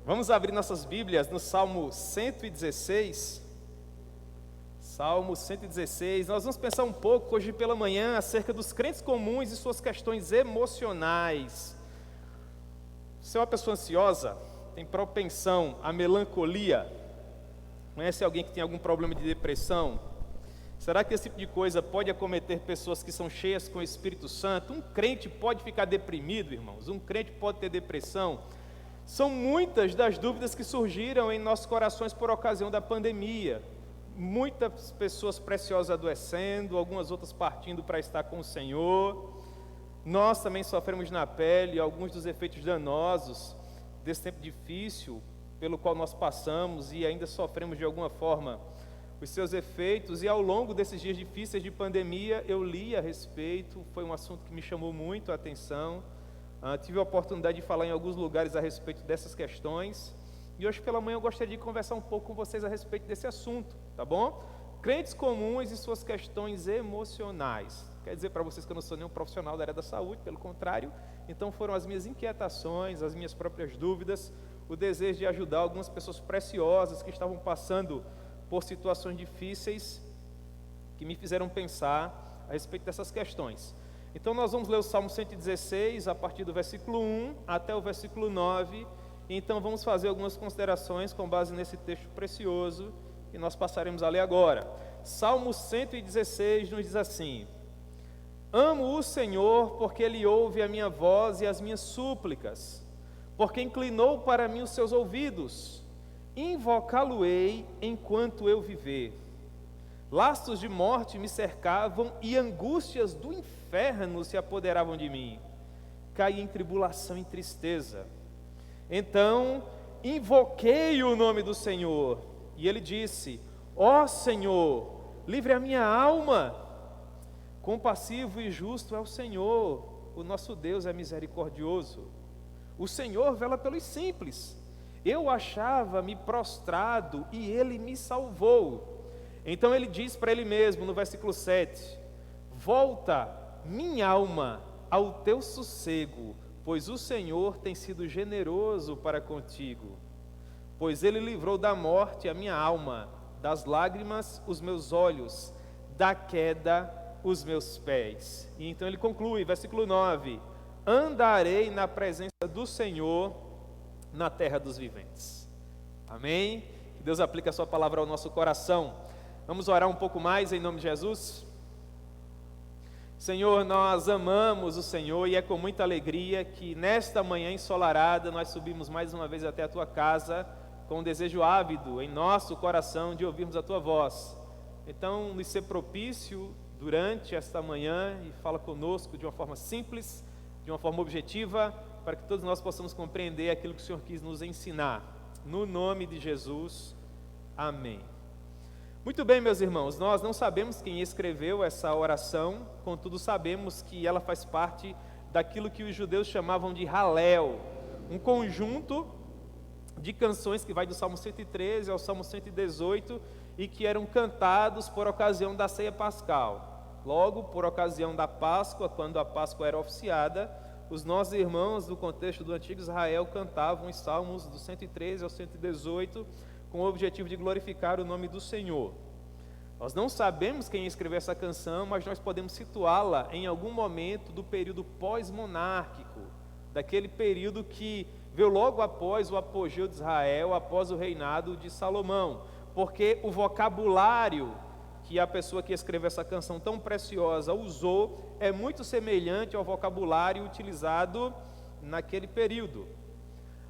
Vamos abrir nossas Bíblias no Salmo 116. Salmo 116. Nós vamos pensar um pouco hoje pela manhã acerca dos crentes comuns e suas questões emocionais. Você é uma pessoa ansiosa, tem propensão à melancolia? Conhece alguém que tem algum problema de depressão? Será que esse tipo de coisa pode acometer pessoas que são cheias com o Espírito Santo? Um crente pode ficar deprimido, irmãos? Um crente pode ter depressão? São muitas das dúvidas que surgiram em nossos corações por ocasião da pandemia. Muitas pessoas preciosas adoecendo, algumas outras partindo para estar com o Senhor. Nós também sofremos na pele alguns dos efeitos danosos desse tempo difícil pelo qual nós passamos e ainda sofremos de alguma forma os seus efeitos. E ao longo desses dias difíceis de pandemia eu li a respeito, foi um assunto que me chamou muito a atenção. Tive a oportunidade de falar em alguns lugares a respeito dessas questões, e hoje pela manhã eu gostaria de conversar um pouco com vocês a respeito desse assunto, tá bom? Crentes comuns e suas questões emocionais. Quer dizer para vocês que eu não sou nenhum profissional da área da saúde, pelo contrário, então foram as minhas inquietações, as minhas próprias dúvidas, o desejo de ajudar algumas pessoas preciosas que estavam passando por situações difíceis, que me fizeram pensar a respeito dessas questões. Então nós vamos ler o Salmo 116, a partir do versículo 1 até o versículo 9, então vamos fazer algumas considerações com base nesse texto precioso, que nós passaremos a ler agora. Salmo 116 nos diz assim: Amo o Senhor, porque Ele ouve a minha voz e as minhas súplicas, porque inclinou para mim os seus ouvidos, invocá-lo-ei enquanto eu viver. Laços de morte me cercavam e angústias do inferno se apoderavam de mim. Caí em tribulação e tristeza. Então invoquei o nome do Senhor, e Ele disse: Ó Senhor, livre a minha alma. Compassivo e justo é o Senhor, o nosso Deus é misericordioso. O Senhor vela pelos simples. Eu achava-me prostrado e Ele me salvou. Então ele diz para ele mesmo no versículo 7: Volta, minha alma, ao teu sossego, pois o Senhor tem sido generoso para contigo. Pois Ele livrou da morte a minha alma, das lágrimas os meus olhos, da queda os meus pés. E então ele conclui, versículo 9: Andarei na presença do Senhor na terra dos viventes. Amém? Que Deus aplique a sua palavra ao nosso coração. Vamos orar um pouco mais em nome de Jesus? Senhor, nós amamos o Senhor e é com muita alegria que nesta manhã ensolarada nós subimos mais uma vez até a Tua casa com um desejo ávido em nosso coração de ouvirmos a Tua voz. Então, nos ser propício durante esta manhã e fala conosco de uma forma simples, de uma forma objetiva, para que todos nós possamos compreender aquilo que o Senhor quis nos ensinar. No nome de Jesus, amém. Muito bem, meus irmãos, nós não sabemos quem escreveu essa oração, contudo sabemos que ela faz parte daquilo que os judeus chamavam de Halel, um conjunto de canções que vai do Salmo 113 ao Salmo 118 e que eram cantados por ocasião da ceia pascal. Logo, por ocasião da Páscoa, quando a Páscoa era oficiada, os nossos irmãos do contexto do antigo Israel cantavam os salmos do 113 ao 118 com o objetivo de glorificar o nome do Senhor. Nós não sabemos quem escreveu essa canção, mas nós podemos situá-la em algum momento do período pós-monárquico, daquele período que veio logo após o apogeu de Israel, após o reinado de Salomão, porque o vocabulário que a pessoa que escreveu essa canção tão preciosa usou é muito semelhante ao vocabulário utilizado naquele período.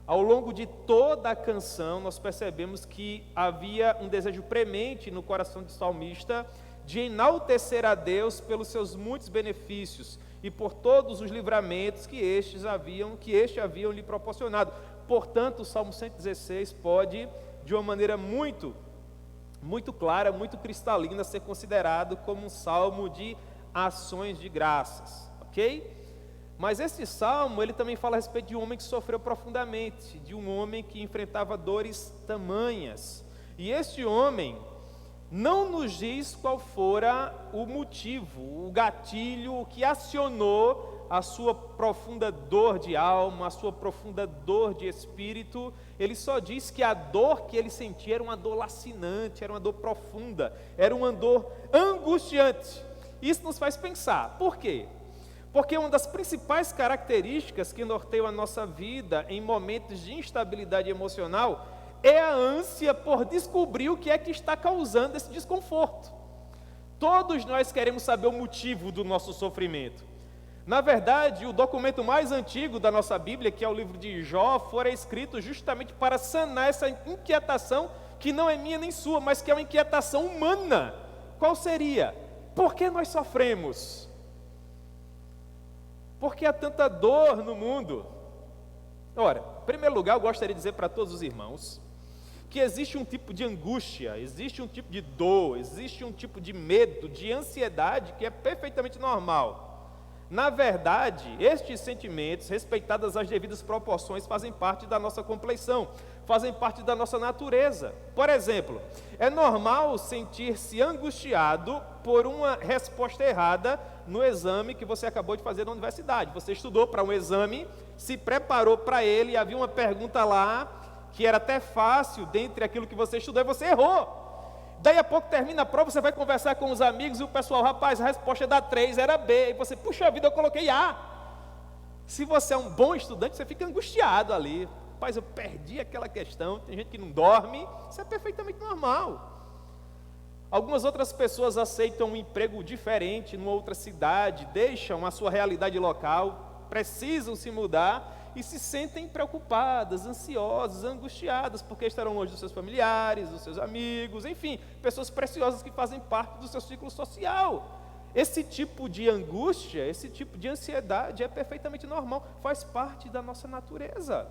Ao longo de toda a canção, nós percebemos que havia um desejo premente no coração do salmista de enaltecer a Deus pelos seus muitos benefícios e por todos os livramentos que este haviam lhe proporcionado. Portanto, o Salmo 116 pode, de uma maneira muito clara, muito cristalina, ser considerado como um salmo de ações de graças, ok? Mas esse salmo, ele também fala a respeito de um homem que sofreu profundamente, de um homem que enfrentava dores tamanhas. E este homem não nos diz qual fora o motivo, o gatilho, o que acionou a sua profunda dor de alma, a sua profunda dor de espírito, ele só diz que a dor que ele sentia era uma dor lacinante, era uma dor profunda, era uma dor angustiante. Isso nos faz pensar. Por quê? Porque uma das principais características que norteiam a nossa vida em momentos de instabilidade emocional é a ânsia por descobrir o que é que está causando esse desconforto. Todos nós queremos saber o motivo do nosso sofrimento. Na verdade, o documento mais antigo da nossa Bíblia, que é o livro de Jó, fora escrito justamente para sanar essa inquietação que não é minha nem sua, mas que é uma inquietação humana. Qual seria? Por que nós sofremos? Por que há tanta dor no mundo? Ora, em primeiro lugar, eu gostaria de dizer para todos os irmãos que existe um tipo de angústia, existe um tipo de dor, existe um tipo de medo, de ansiedade que é perfeitamente normal. Na verdade, estes sentimentos, respeitadas as devidas proporções, fazem parte da nossa compleição, fazem parte da nossa natureza. Por exemplo, é normal sentir-se angustiado por uma resposta errada no exame que você acabou de fazer na universidade. Você estudou para um exame, se preparou para ele e havia uma pergunta lá que era até fácil dentre aquilo que você estudou e você errou. Daí a pouco termina a prova, você vai conversar com os amigos e o pessoal, rapaz, a resposta da 3 era B, e você, puxa vida, eu coloquei A. Se você é um bom estudante, você fica angustiado ali, rapaz, eu perdi aquela questão, tem gente que não dorme, isso é perfeitamente normal. Algumas outras pessoas aceitam um emprego diferente numa outra cidade, deixam a sua realidade local, precisam se mudar, e se sentem preocupadas, ansiosas, angustiadas, porque estarão longe dos seus familiares, dos seus amigos, enfim, pessoas preciosas que fazem parte do seu ciclo social. Esse tipo de angústia, esse tipo de ansiedade é perfeitamente normal, faz parte da nossa natureza.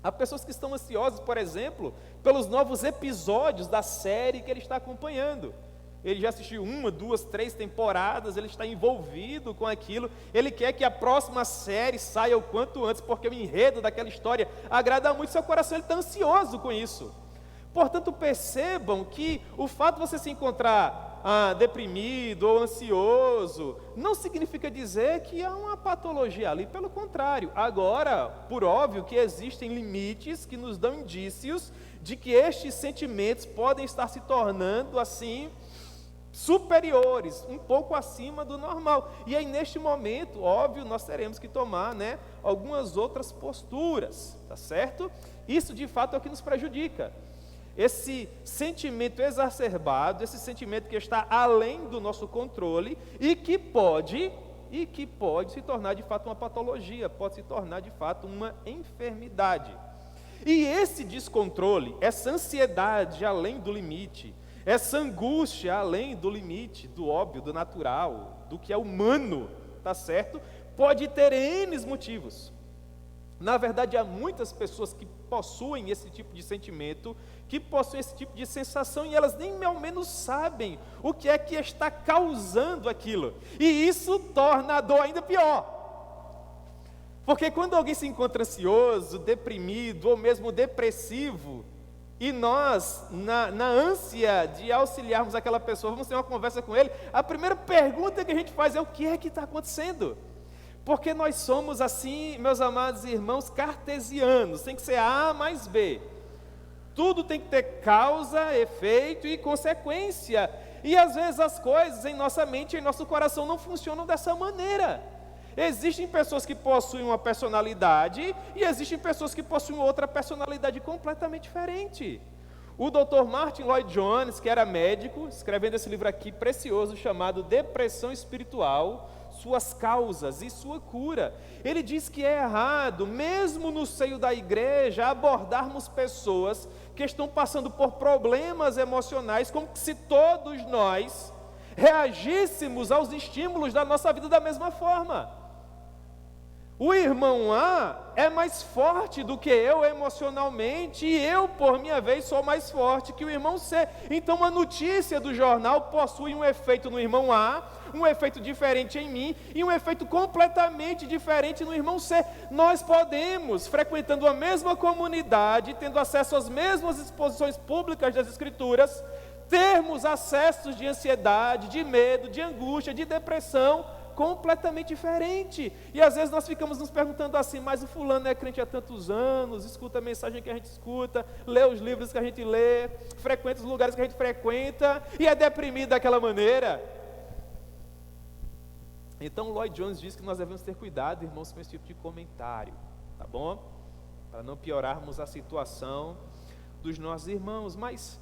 Há pessoas que estão ansiosas, por exemplo, pelos novos episódios da série que ele está acompanhando. Ele já assistiu 1, 2, 3 temporadas, ele está envolvido com aquilo, ele quer que a próxima série saia o quanto antes, porque o enredo daquela história agrada muito seu coração, ele está ansioso com isso. Portanto, percebam que o fato de você se encontrar deprimido ou ansioso, não significa dizer que há uma patologia ali, pelo contrário. Agora, por óbvio que existem limites que nos dão indícios de que estes sentimentos podem estar se tornando assim, superiores, um pouco acima do normal. E aí, neste momento, óbvio, nós teremos que tomar, algumas outras posturas, tá certo? Isso, de fato, é o que nos prejudica. Esse sentimento exacerbado, esse sentimento que está além do nosso controle e que pode se tornar, de fato, uma patologia, pode se tornar, de fato, uma enfermidade. E esse descontrole, essa ansiedade além do limite, essa angústia além do limite, do óbvio, do natural, do que é humano, tá certo? Pode ter N motivos. Na verdade, há muitas pessoas que possuem esse tipo de sentimento, que possuem esse tipo de sensação, e elas nem ao menos sabem o que é que está causando aquilo. E isso torna a dor ainda pior. Porque quando alguém se encontra ansioso, deprimido, ou mesmo depressivo, e nós, na ânsia de auxiliarmos aquela pessoa, vamos ter uma conversa com ele, a primeira pergunta que a gente faz é: o que é que está acontecendo? Porque nós somos assim, meus amados irmãos, cartesianos, tem que ser A mais B. Tudo tem que ter causa, efeito e consequência. E às vezes as coisas em nossa mente e em nosso coração não funcionam dessa maneira. Existem pessoas que possuem uma personalidade e existem pessoas que possuem outra personalidade completamente diferente. O Dr. Martin Lloyd Jones, que era médico, escrevendo esse livro aqui precioso chamado Depressão Espiritual, Suas Causas e Sua Cura, ele diz que é errado, mesmo no seio da igreja, abordarmos pessoas que estão passando por problemas emocionais, como se todos nós reagíssemos aos estímulos da nossa vida da mesma forma. O irmão A é mais forte do que eu emocionalmente, e eu, por minha vez, sou mais forte que o irmão C. Então, a notícia do jornal possui um efeito no irmão A, um efeito diferente em mim, e um efeito completamente diferente no irmão C. Nós podemos, frequentando a mesma comunidade, tendo acesso às mesmas exposições públicas das Escrituras, termos acessos de ansiedade, de medo, de angústia, de depressão, completamente diferente. E às vezes nós ficamos nos perguntando assim, mas o fulano é crente há tantos anos, escuta a mensagem que a gente escuta, lê os livros que a gente lê, frequenta os lugares que a gente frequenta, e é deprimido daquela maneira. Então Lloyd Jones diz que nós devemos ter cuidado, irmãos, com esse tipo de comentário, tá bom? Para não piorarmos a situação dos nossos irmãos. Mas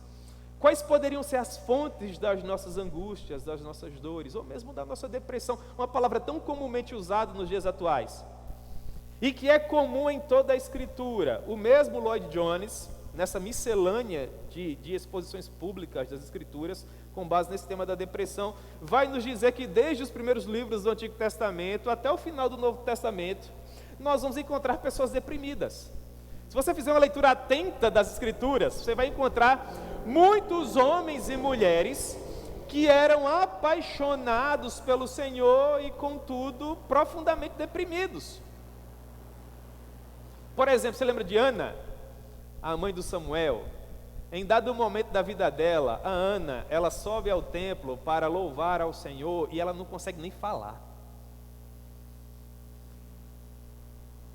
quais poderiam ser as fontes das nossas angústias, das nossas dores, ou mesmo da nossa depressão? Uma palavra tão comumente usada nos dias atuais, e que é comum em toda a Escritura. O mesmo Lloyd Jones, nessa miscelânea de exposições públicas das Escrituras, com base nesse tema da depressão, vai nos dizer que desde os primeiros livros do Antigo Testamento até o final do Novo Testamento, nós vamos encontrar pessoas deprimidas. Se você fizer uma leitura atenta das Escrituras, você vai encontrar muitos homens e mulheres que eram apaixonados pelo Senhor e, contudo, profundamente deprimidos. Por exemplo, você lembra de Ana, a mãe do Samuel? Em dado momento da vida dela, a Ana, ela sobe ao templo para louvar ao Senhor e ela não consegue nem falar.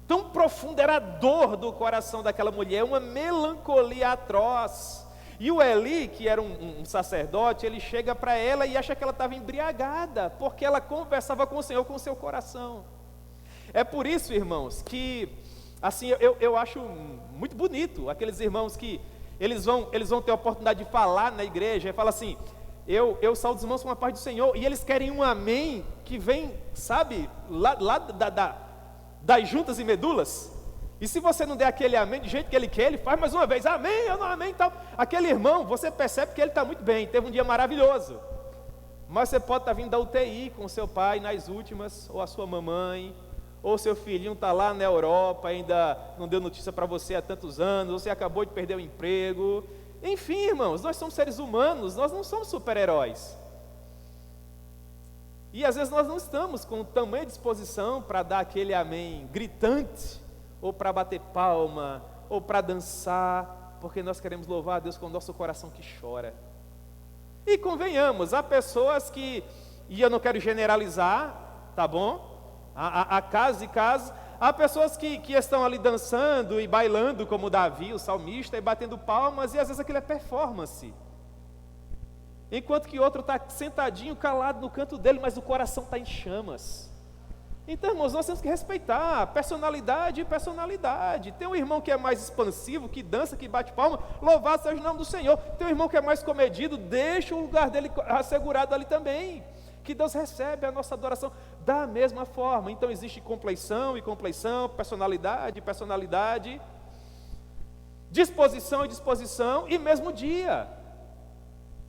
Tão profunda era a dor do coração daquela mulher, uma melancolia atroz. E o Eli, que era um sacerdote, ele chega para ela e acha que ela estava embriagada, porque ela conversava com o Senhor com o seu coração. É por isso, irmãos, que assim, eu acho muito bonito aqueles irmãos que eles vão ter a oportunidade de falar na igreja, e fala assim, eu saúdo os irmãos com a paz do Senhor, e eles querem um amém que vem, sabe, lá das juntas e medulas. E se você não der aquele amém do jeito que ele quer, ele faz mais uma vez, amém, eu não amém e tal. Aquele irmão, você percebe que ele está muito bem, teve um dia maravilhoso, mas você pode estar vindo da UTI com o seu pai nas últimas, ou a sua mamãe, ou seu filhinho está lá na Europa, ainda não deu notícia para você há tantos anos, você acabou de perder o emprego. Enfim, irmãos, nós somos seres humanos, nós não somos super-heróis. E às vezes nós não estamos com tamanha disposição para dar aquele amém gritante, ou para bater palma, ou para dançar, porque nós queremos louvar a Deus com o nosso coração que chora. E convenhamos, há pessoas que, e eu não quero generalizar, tá bom? Há casos e casos, há pessoas que estão ali dançando e bailando como Davi, o salmista, e batendo palmas, e às vezes aquilo é performance. Enquanto que outro está sentadinho, calado no canto dele, mas o coração está em chamas. Então, irmãos, nós temos que respeitar personalidade e personalidade. Tem um irmão que é mais expansivo, que dança, que bate palma, louvado seja o nome do Senhor. Tem um irmão que é mais comedido, deixa o lugar dele assegurado ali também, que Deus recebe a nossa adoração da mesma forma. Então existe compleição e compleição, personalidade e personalidade, disposição e disposição, e mesmo dia,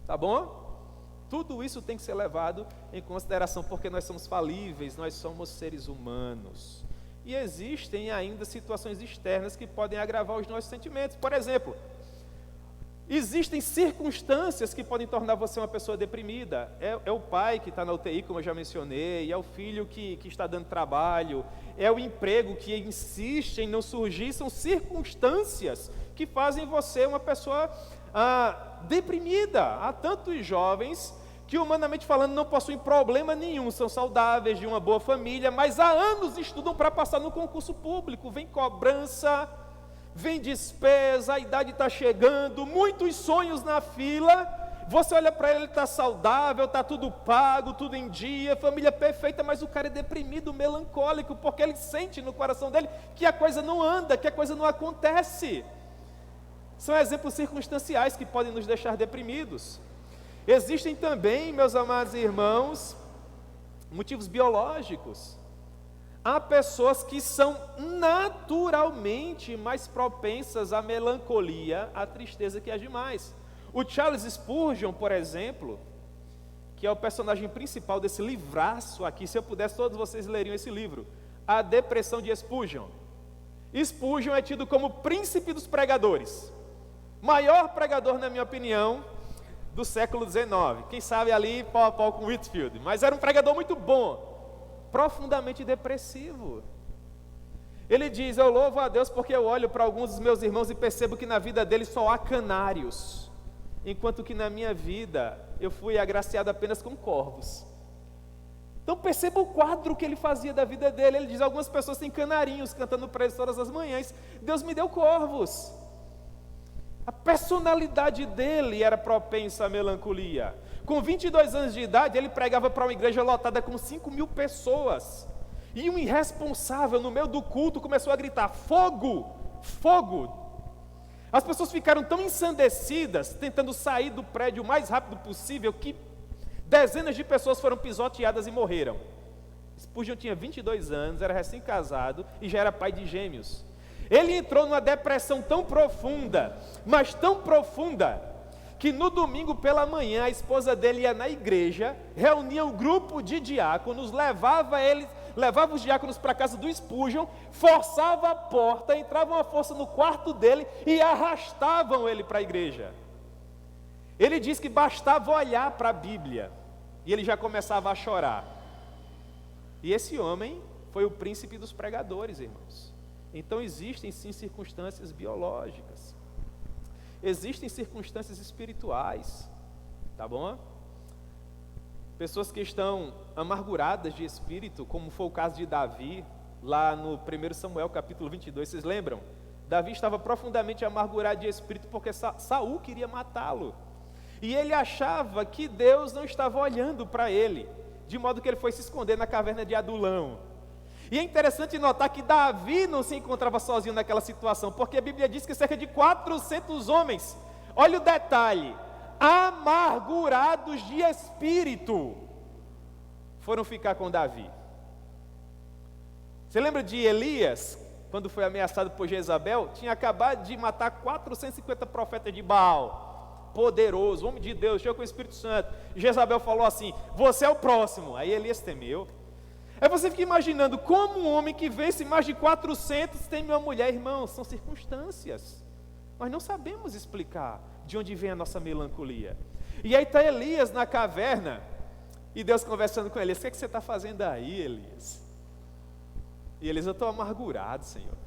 tá bom? Tudo isso tem que ser levado em consideração, porque nós somos falíveis, nós somos seres humanos, e existem ainda situações externas que podem agravar os nossos sentimentos. Por exemplo, existem circunstâncias que podem tornar você uma pessoa deprimida. É o pai que está na UTI, como eu já mencionei, é o filho que está dando trabalho, é o emprego que insiste em não surgir. São circunstâncias que fazem você uma pessoa deprimida. Há tantos jovens que, humanamente falando, não possuem problema nenhum, são saudáveis, de uma boa família, mas há anos estudam para passar no concurso público, vem cobrança, vem despesa, a idade está chegando, muitos sonhos na fila. Você olha para ele está saudável, está tudo pago, tudo em dia, família perfeita, mas o cara é deprimido, melancólico, porque ele sente no coração dele que a coisa não anda, que a coisa não acontece. São exemplos circunstanciais que podem nos deixar deprimidos. Existem também, meus amados irmãos, motivos biológicos. Há pessoas que são naturalmente mais propensas à melancolia, à tristeza que as demais. O Charles Spurgeon, por exemplo, que é o personagem principal desse livraço aqui, se eu pudesse, todos vocês leriam esse livro, A Depressão de Spurgeon. Spurgeon é tido como príncipe dos pregadores, maior pregador, na minha opinião, do século XIX. Quem sabe ali, pau a pau com Whitefield, mas era um pregador muito bom, profundamente depressivo. Ele diz: eu louvo a Deus porque eu olho para alguns dos meus irmãos e percebo que na vida deles só há canários, enquanto que na minha vida eu fui agraciado apenas com corvos. Então perceba o quadro que ele fazia da vida dele. Ele diz: algumas pessoas têm canarinhos cantando para eles todas as manhãs. Deus me deu corvos. A personalidade dele era propensa à melancolia. Com 22 anos de idade, ele pregava para uma igreja lotada com 5.000 pessoas. E um irresponsável, no meio do culto, começou a gritar: fogo! Fogo! As pessoas ficaram tão ensandecidas, tentando sair do prédio o mais rápido possível, que dezenas de pessoas foram pisoteadas e morreram. Spurgeon tinha 22 anos, era recém-casado e já era pai de gêmeos. Ele entrou numa depressão tão profunda, mas tão profunda, que no domingo pela manhã a esposa dele ia na igreja, reunia um grupo de diáconos, levava os diáconos para a casa do Spurgeon, forçava a porta, entravam à força no quarto dele e arrastavam ele para a igreja. Ele diz que bastava olhar para a Bíblia e ele já começava a chorar. E esse homem foi o príncipe dos pregadores, irmãos. Então existem sim circunstâncias biológicas, existem circunstâncias espirituais, tá bom? Pessoas que estão amarguradas de espírito, como foi o caso de Davi, lá no 1 Samuel capítulo 22, vocês lembram? Davi estava profundamente amargurado de espírito porque Saul queria matá-lo. E ele achava que Deus não estava olhando para ele, de modo que ele foi se esconder na caverna de Adulão. E é interessante notar que Davi não se encontrava sozinho naquela situação, porque a Bíblia diz que cerca de 400 homens, olha o detalhe, amargurados de espírito, foram ficar com Davi. Você lembra de Elias, quando foi ameaçado por Jezabel? Tinha acabado de matar 450 profetas de Baal, poderoso, homem de Deus, cheio com o Espírito Santo. Jezabel falou assim: você é o próximo. Aí Elias temeu. Aí você fica imaginando como um homem que vence mais de 400 tem uma mulher. Irmãos, são circunstâncias. Nós não sabemos explicar de onde vem a nossa melancolia. E aí está Elias na caverna, e Deus conversando com Elias: o que é que você está fazendo aí, Elias? E Elias: eu estou amargurado, Senhor.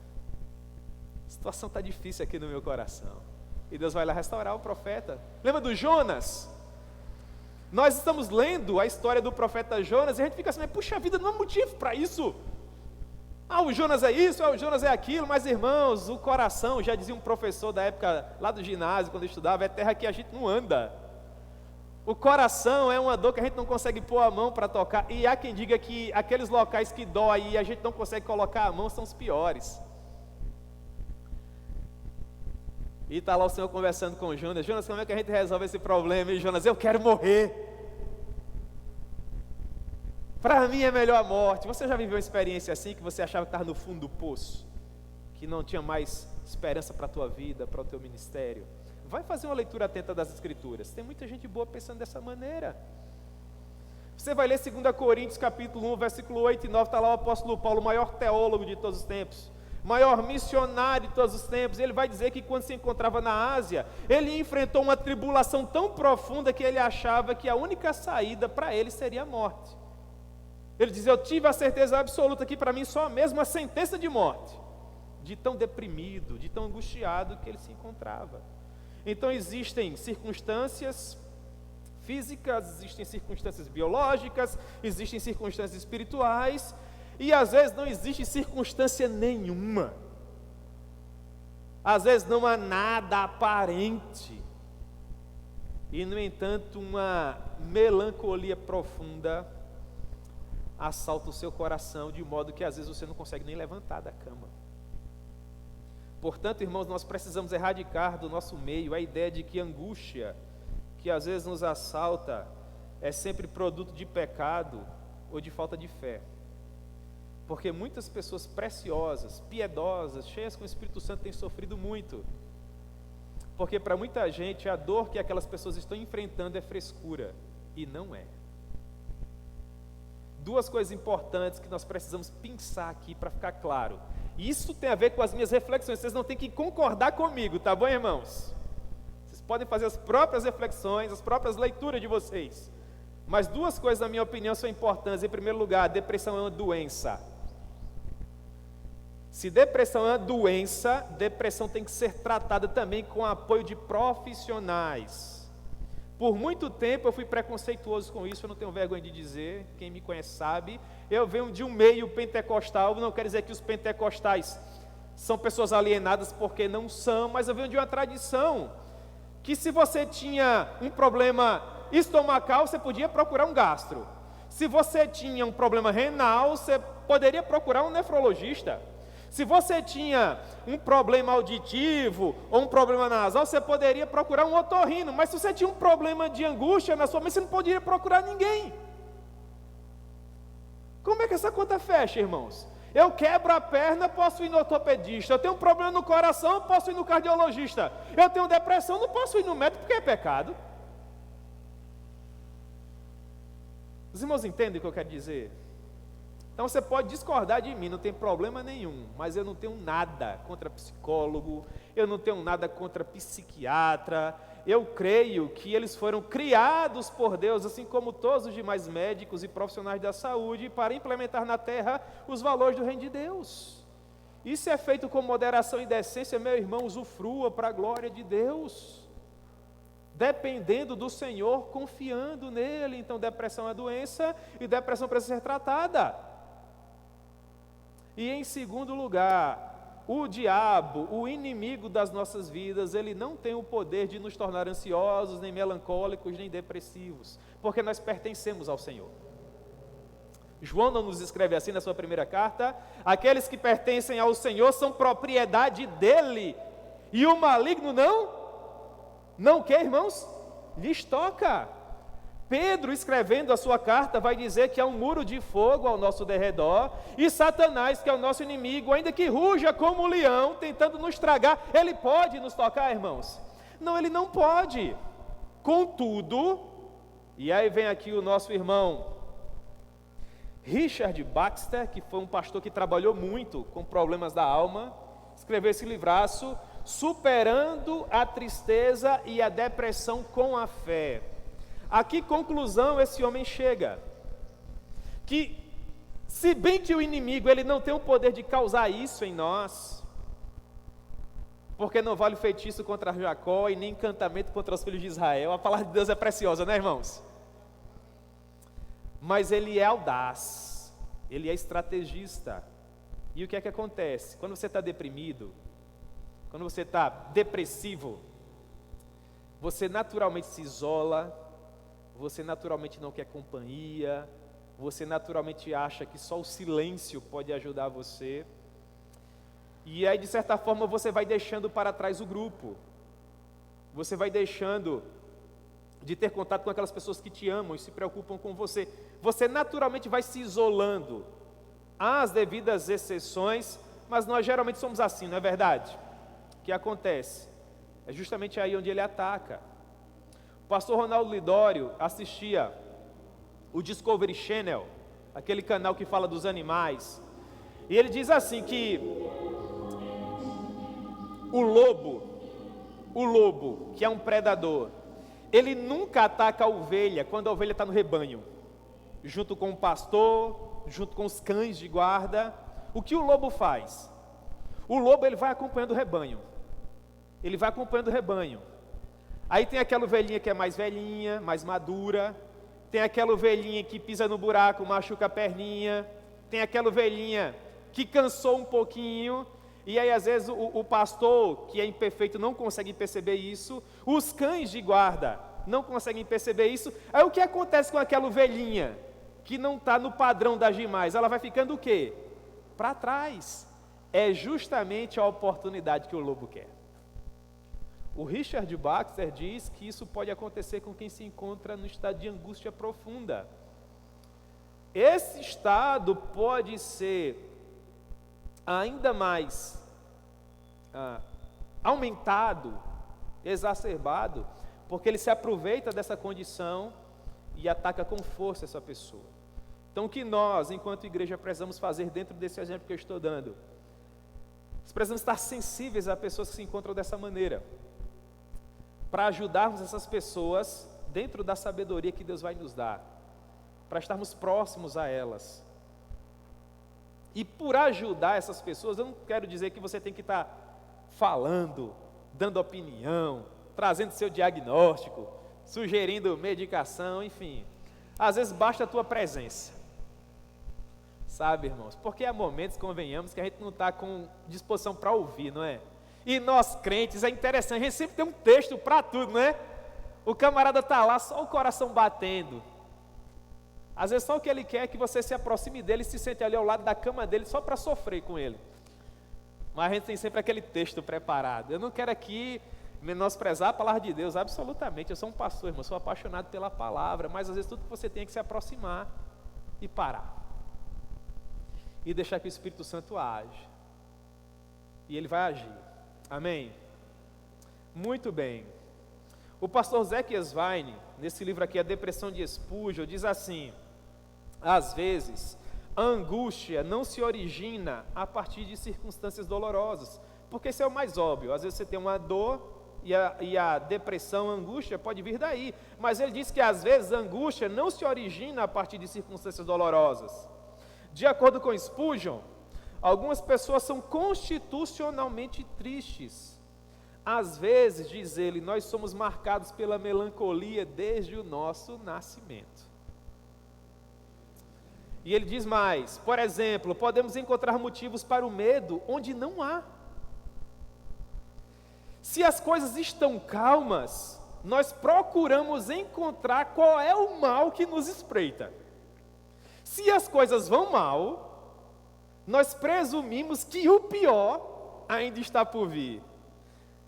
A situação está difícil aqui no meu coração. E Deus vai lá restaurar o profeta. Lembra do Jonas? Nós estamos lendo a história do profeta Jonas e a gente fica assim: puxa vida, não há motivo para isso. O Jonas é isso, o Jonas é aquilo. Mas irmãos, o coração, já dizia um professor da época lá do ginásio, quando eu estudava, é terra que a gente não anda. O coração é uma dor que a gente não consegue pôr a mão para tocar. E há quem diga que aqueles locais que dói e a gente não consegue colocar a mão são os piores. E está lá o Senhor conversando com Jonas: Jonas, como é que a gente resolve esse problema? E Jonas: eu quero morrer. Para mim é melhor a morte. Você já viveu uma experiência assim, que você achava que estava no fundo do poço, que não tinha mais esperança para a tua vida, para o teu ministério? Vai fazer uma leitura atenta das Escrituras. Tem muita gente boa pensando dessa maneira. Você vai ler 2 Coríntios capítulo 1, versículo 8 e 9, está lá o apóstolo Paulo, o maior teólogo de todos os tempos, maior missionário de todos os tempos. Ele vai dizer que quando se encontrava na Ásia, ele enfrentou uma tribulação tão profunda que ele achava que a única saída para ele seria a morte. Ele diz: eu tive a certeza absoluta que para mim só mesmo a sentença de morte, de tão deprimido, de tão angustiado que ele se encontrava. Então existem circunstâncias físicas, existem circunstâncias biológicas, existem circunstâncias espirituais, e às vezes não existe circunstância nenhuma. Às vezes não há nada aparente. E no entanto uma melancolia profunda assalta o seu coração, de modo que às vezes você não consegue nem levantar da cama. Portanto, irmãos, nós precisamos erradicar do nosso meio a ideia de que a angústia que às vezes nos assalta é sempre produto de pecado ou de falta de fé. Porque muitas pessoas preciosas, piedosas, cheias com o Espírito Santo têm sofrido muito. Porque para muita gente a dor que aquelas pessoas estão enfrentando é frescura, e não é. Duas coisas importantes que nós precisamos pensar aqui para ficar claro. Isso tem a ver com as minhas reflexões, vocês não têm que concordar comigo, tá bom, irmãos? Vocês podem fazer as próprias reflexões, as próprias leituras de vocês. Mas duas coisas, na minha opinião, são importantes. Em primeiro lugar, a depressão é uma doença. Se depressão é uma doença, depressão tem que ser tratada também com apoio de profissionais. Por muito tempo eu fui preconceituoso com isso, eu não tenho vergonha de dizer, quem me conhece sabe. Eu venho de um meio pentecostal, não quer dizer que os pentecostais são pessoas alienadas, porque não são, mas eu venho de uma tradição, que se você tinha um problema estomacal, você podia procurar um gastro. Se você tinha um problema renal, você poderia procurar um nefrologista. Se você tinha um problema auditivo ou um problema nasal, você poderia procurar um otorrino. Mas se você tinha um problema de angústia na sua mente, você não poderia procurar ninguém. Como é que essa conta fecha, irmãos? Eu quebro a perna, posso ir no ortopedista. Eu tenho um problema no coração, posso ir no cardiologista. Eu tenho depressão, não posso ir no médico porque é pecado. Os irmãos entendem o que eu quero dizer? Então você pode discordar de mim, não tem problema nenhum, mas eu não tenho nada contra psicólogo, eu não tenho nada contra psiquiatra. Eu creio que eles foram criados por Deus, assim como todos os demais médicos e profissionais da saúde, para implementar na terra os valores do reino de Deus. Isso é feito com moderação e decência, meu irmão, usufrua para a glória de Deus, dependendo do Senhor, confiando nele. Então depressão é doença e depressão precisa ser tratada. E em segundo lugar, o diabo, o inimigo das nossas vidas, ele não tem o poder de nos tornar ansiosos, nem melancólicos, nem depressivos, porque nós pertencemos ao Senhor. João não nos escreve assim na sua primeira carta: aqueles que pertencem ao Senhor são propriedade dele, e o maligno não quer, irmãos? Lhes toca. Pedro, escrevendo a sua carta, vai dizer que há um muro de fogo ao nosso derredor, e Satanás, que é o nosso inimigo, ainda que ruja como um leão, tentando nos tragar, ele pode nos tocar, irmãos? Não, ele não pode. Contudo, e aí vem aqui o nosso irmão Richard Baxter, que foi um pastor que trabalhou muito com problemas da alma, escreveu esse livraço, Superando a Tristeza e a Depressão com a Fé. A que conclusão esse homem chega? Que, se bem que o inimigo ele não tem o poder de causar isso em nós, porque não vale feitiço contra Jacó e nem encantamento contra os filhos de Israel. A palavra de Deus é preciosa, né, irmãos? Mas ele é audaz, ele é estrategista. E o que é que acontece? Quando você está deprimido, quando você está depressivo, você naturalmente se isola, você naturalmente não quer companhia, você naturalmente acha que só o silêncio pode ajudar você. E aí, de certa forma, você vai deixando para trás o grupo. Você vai deixando de ter contato com aquelas pessoas que te amam e se preocupam com você. Você naturalmente vai se isolando. Há as devidas exceções, mas nós geralmente somos assim, não é verdade? O que acontece? É justamente aí onde ele ataca. O pastor Ronaldo Lidório assistia o Discovery Channel, aquele canal que fala dos animais, e ele diz assim que o lobo, que é um predador, ele nunca ataca a ovelha quando a ovelha está no rebanho, junto com o pastor, junto com os cães de guarda. O que o lobo faz? O lobo ele vai acompanhando o rebanho, ele vai acompanhando o rebanho. Aí tem aquela ovelhinha que é mais velhinha, mais madura, tem aquela ovelhinha que pisa no buraco, machuca a perninha, tem aquela ovelhinha que cansou um pouquinho, e aí às vezes o pastor, que é imperfeito, não consegue perceber isso, os cães de guarda não conseguem perceber isso. Aí o que acontece com aquela ovelhinha que não está no padrão das demais? Ela vai ficando o quê? Para trás. É justamente a oportunidade que o lobo quer. O Richard Baxter diz que isso pode acontecer com quem se encontra no estado de angústia profunda. Esse estado pode ser ainda mais aumentado, exacerbado, porque ele se aproveita dessa condição e ataca com força essa pessoa. Então o que nós, enquanto igreja, precisamos fazer dentro desse exemplo que eu estou dando? Nós precisamos estar sensíveis a pessoas que se encontram dessa maneira, para ajudarmos essas pessoas dentro da sabedoria que Deus vai nos dar, para estarmos próximos a elas. E por ajudar essas pessoas, eu não quero dizer que você tem que estar falando, dando opinião, trazendo seu diagnóstico, sugerindo medicação, enfim. Às vezes basta a tua presença. Sabe, irmãos? Porque há momentos, convenhamos, que a gente não está com disposição para ouvir, não é? E nós crentes, é interessante, a gente sempre tem um texto para tudo, não é? O camarada está lá, só o coração batendo. Às vezes só o que ele quer é que você se aproxime dele e se sente ali ao lado da cama dele só para sofrer com ele. Mas a gente tem sempre aquele texto preparado. Eu não quero aqui menosprezar a palavra de Deus, absolutamente. Eu sou um pastor, irmão, sou apaixonado pela palavra, mas às vezes tudo que você tem é que se aproximar e parar. E deixar que o Espírito Santo age. E ele vai agir. Amém? Muito bem. O pastor Zekias Weine, nesse livro aqui, A Depressão de Spurgeon, diz assim: às vezes, a angústia não se origina a partir de circunstâncias dolorosas, porque isso é o mais óbvio. Às vezes você tem uma dor e a depressão, a angústia pode vir daí, mas ele diz que às vezes a angústia não se origina a partir de circunstâncias dolorosas. De acordo com Spurgeon, algumas pessoas são constitucionalmente tristes. Às vezes, diz ele, nós somos marcados pela melancolia desde o nosso nascimento. E ele diz mais, por exemplo, podemos encontrar motivos para o medo onde não há. Se as coisas estão calmas, nós procuramos encontrar qual é o mal que nos espreita. Se as coisas vão mal, nós presumimos que o pior ainda está por vir.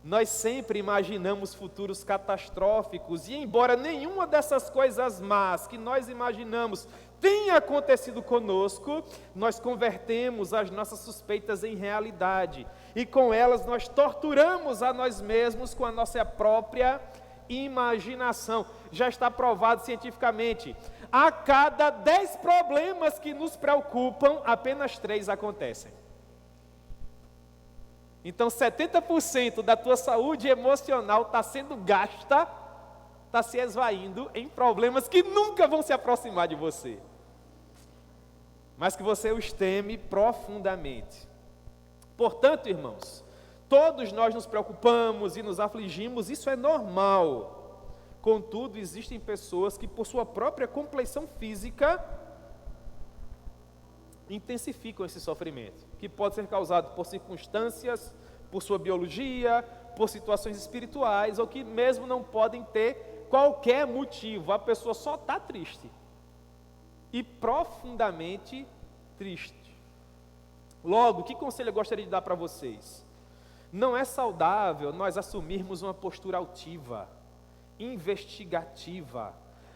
Nós sempre imaginamos futuros catastróficos e embora nenhuma dessas coisas más que nós imaginamos tenha acontecido conosco, nós convertemos as nossas suspeitas em realidade e com elas nós torturamos a nós mesmos com a nossa própria imaginação. Já está provado cientificamente, a cada 10 problemas que nos preocupam, apenas 3 acontecem. Então 70% da tua saúde emocional está sendo gasta, está se esvaindo em problemas que nunca vão se aproximar de você, mas que você os teme profundamente. Portanto, irmãos, todos nós nos preocupamos e nos afligimos, isso é normal. Contudo, existem pessoas que por sua própria compleição física intensificam esse sofrimento, que pode ser causado por circunstâncias, por sua biologia, por situações espirituais, ou que mesmo não podem ter qualquer motivo, a pessoa só está triste, e profundamente triste. Logo, que conselho eu gostaria de dar para vocês? Não é saudável nós assumirmos uma postura altiva, investigativa,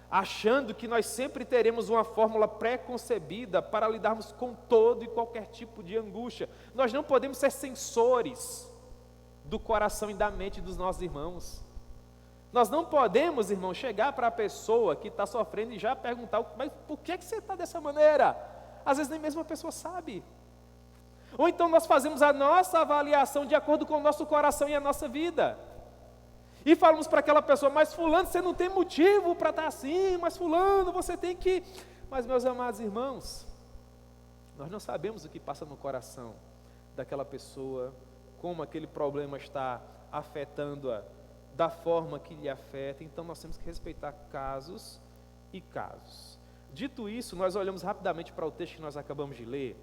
achando que nós sempre teremos uma fórmula pré-concebida para lidarmos com todo e qualquer tipo de angústia. Nós não podemos ser censores do coração e da mente dos nossos irmãos. Nós não podemos, irmão, chegar para a pessoa que está sofrendo e já perguntar, mas por que você está dessa maneira? Às vezes nem mesmo a pessoa sabe. Ou então nós fazemos a nossa avaliação de acordo com o nosso coração e a nossa vida. E falamos para aquela pessoa, mas fulano, você não tem motivo para estar assim, mas fulano, você tem que... Mas meus amados irmãos, nós não sabemos o que passa no coração daquela pessoa, como aquele problema está afetando-a, da forma que lhe afeta, então nós temos que respeitar casos e casos. Dito isso, nós olhamos rapidamente para o texto que nós acabamos de ler,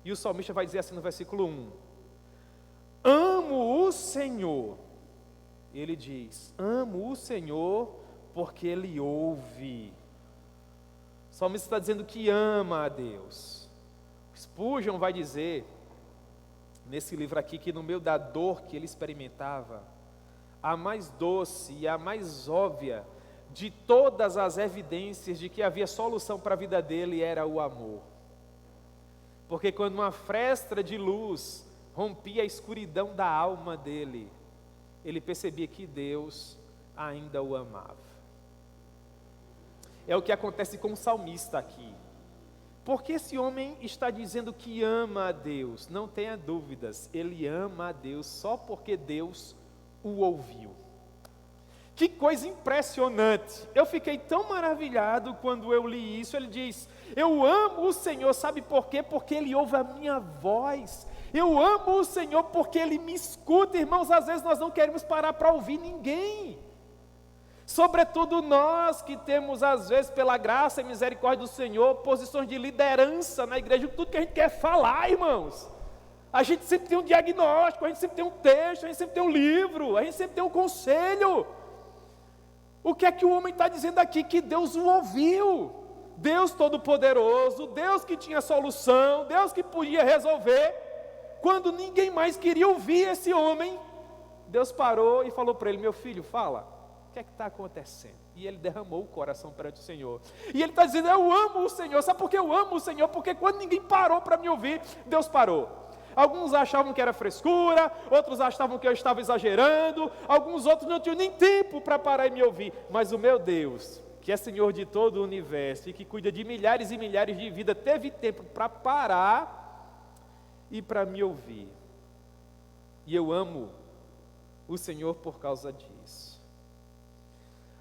e o salmista vai dizer assim no versículo 1, amo o Senhor. Ele diz, amo o Senhor porque Ele ouve. O salmista está dizendo que ama a Deus. Spurgeon vai dizer, nesse livro aqui, que no meio da dor que ele experimentava, a mais doce e a mais óbvia de todas as evidências de que havia solução para a vida dele era o amor. Porque quando uma fresta de luz rompia a escuridão da alma dele, ele percebia que Deus ainda o amava. É o que acontece com o salmista aqui. Porque esse homem está dizendo que ama a Deus? Não tenha dúvidas, ele ama a Deus só porque Deus o ouviu. Que coisa impressionante! Eu fiquei tão maravilhado quando eu li isso. Ele diz, eu amo o Senhor, sabe por quê? Porque Ele ouve a minha voz. Eu amo o Senhor porque Ele me escuta. Irmãos, às vezes nós não queremos parar para ouvir ninguém. Sobretudo nós que temos, às vezes, pela graça e misericórdia do Senhor, posições de liderança na igreja, tudo que a gente quer falar, irmãos. A gente sempre tem um diagnóstico, a gente sempre tem um texto, a gente sempre tem um livro, a gente sempre tem um conselho. O que é que o homem está dizendo aqui? Que Deus o ouviu. Deus Todo-Poderoso, Deus que tinha solução, Deus que podia resolver. Quando ninguém mais queria ouvir esse homem, Deus parou e falou para ele: meu filho, fala. O que é que está acontecendo? E ele derramou o coração perante o Senhor. E ele está dizendo: eu amo o Senhor. Sabe por que eu amo o Senhor? Porque quando ninguém parou para me ouvir, Deus parou. Alguns achavam que era frescura, outros achavam que eu estava exagerando, alguns outros não tinham nem tempo para parar e me ouvir. Mas o meu Deus, que é Senhor de todo o universo e que cuida de milhares e milhares de vidas, teve tempo para parar e para me ouvir. E eu amo o Senhor por causa disso.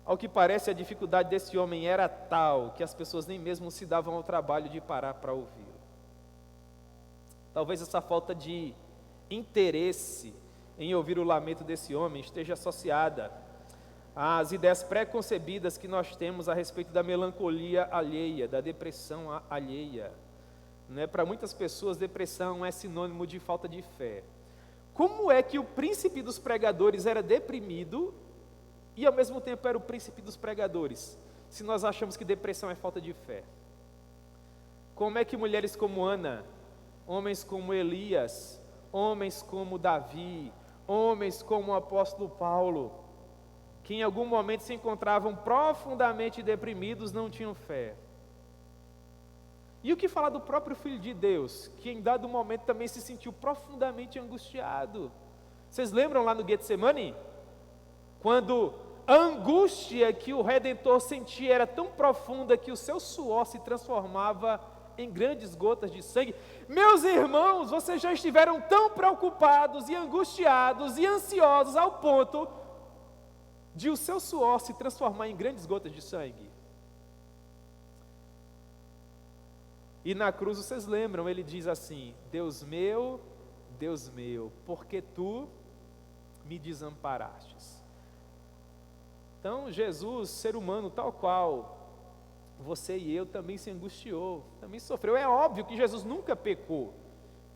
Ao que parece, a dificuldade desse homem era tal que as pessoas nem mesmo se davam ao trabalho de parar para ouvi-lo. Talvez essa falta de interesse em ouvir o lamento desse homem esteja associada às ideias pré-concebidas que nós temos a respeito da melancolia alheia, da depressão alheia. Para muitas pessoas, depressão é sinônimo de falta de fé. Como é que o príncipe dos pregadores era deprimido e ao mesmo tempo era o príncipe dos pregadores, se nós achamos que depressão é falta de fé? Como é que mulheres como Ana, homens como Elias, homens como Davi, homens como o apóstolo Paulo, que em algum momento se encontravam profundamente deprimidos, não tinham fé? E o que falar do próprio Filho de Deus, que em dado momento também se sentiu profundamente angustiado? Vocês lembram lá no Getsemane? Quando a angústia que o Redentor sentia era tão profunda que o seu suor se transformava em grandes gotas de sangue. Meus irmãos, vocês já estiveram tão preocupados e angustiados e ansiosos ao ponto de o seu suor se transformar em grandes gotas de sangue? E na cruz, vocês lembram, ele diz assim: Deus meu, por que tu me desamparastes? Então, Jesus, ser humano tal qual você e eu, também se angustiou, também sofreu. É óbvio que Jesus nunca pecou.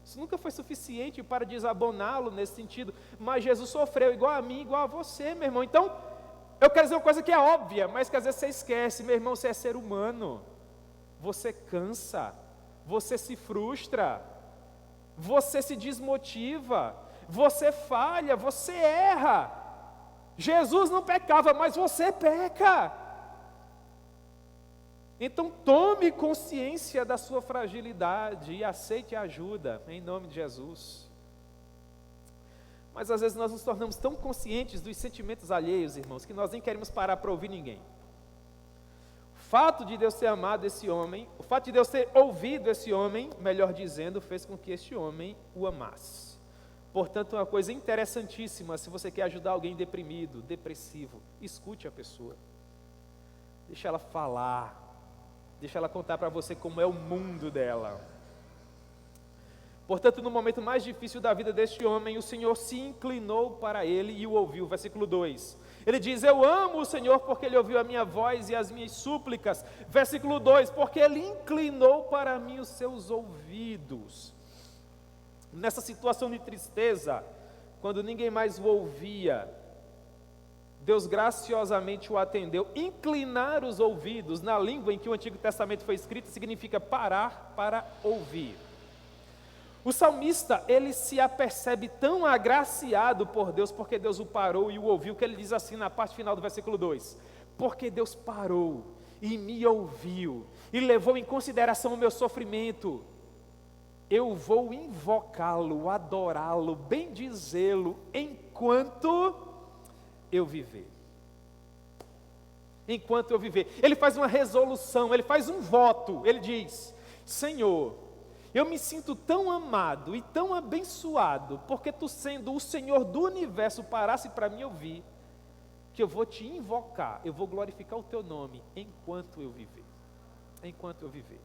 Isso nunca foi suficiente para desaboná-lo nesse sentido. Mas Jesus sofreu igual a mim, igual a você, meu irmão. Então, eu quero dizer uma coisa que é óbvia, mas que às vezes você esquece. Meu irmão, você é ser humano. Você cansa, você se frustra, você se desmotiva, você falha, você erra. Jesus não pecava, mas você peca. Então tome consciência da sua fragilidade e aceite a ajuda, em nome de Jesus. Mas às vezes nós nos tornamos tão conscientes dos sentimentos alheios, irmãos, que nós nem queremos parar para ouvir ninguém. O fato de Deus ter amado esse homem, o fato de Deus ter ouvido esse homem, melhor dizendo, fez com que este homem o amasse. Portanto, uma coisa interessantíssima, se você quer ajudar alguém deprimido, depressivo, escute a pessoa. Deixa ela falar, deixa ela contar para você como é o mundo dela. Portanto, no momento mais difícil da vida deste homem, o Senhor se inclinou para ele e o ouviu. Versículo 2. Ele diz: eu amo o Senhor porque Ele ouviu a minha voz e as minhas súplicas. Versículo 2. Porque Ele inclinou para mim os seus ouvidos. Nessa situação de tristeza, quando ninguém mais o ouvia, Deus graciosamente o atendeu. Inclinar os ouvidos, na língua em que o Antigo Testamento foi escrito, significa parar para ouvir. O salmista, ele se apercebe tão agraciado por Deus, porque Deus o parou e o ouviu, que ele diz assim na parte final do versículo 2: porque Deus parou e me ouviu, e levou em consideração o meu sofrimento, eu vou invocá-lo, adorá-lo, bendizê-lo, enquanto eu viver. Enquanto eu viver. Ele faz uma resolução, ele faz um voto, ele diz: Senhor, eu me sinto tão amado e tão abençoado, porque tu, sendo o Senhor do universo, parasse para me ouvir, que eu vou te invocar, eu vou glorificar o teu nome, enquanto eu viver. Enquanto eu viver.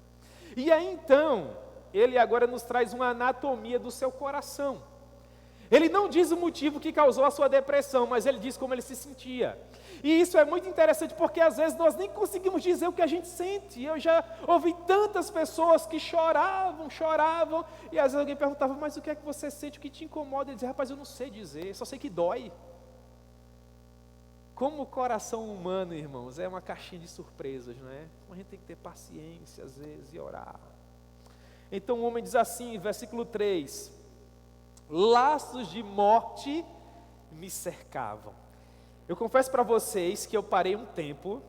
E aí então, ele agora nos traz uma anatomia do seu coração. Ele não diz o motivo que causou a sua depressão, mas ele diz como ele se sentia. E isso é muito interessante porque às vezes nós nem conseguimos dizer o que a gente sente. Eu já ouvi tantas pessoas que choravam, e às vezes alguém perguntava, mas o que é que você sente, o que te incomoda? Ele dizia, rapaz, eu não sei dizer, só sei que dói. Como o coração humano, irmãos, é uma caixinha de surpresas, não é? A gente tem que ter paciência às vezes e orar. Então o homem diz assim, versículo 3, laços de morte me cercavam. Eu confesso para vocês que eu parei um tempo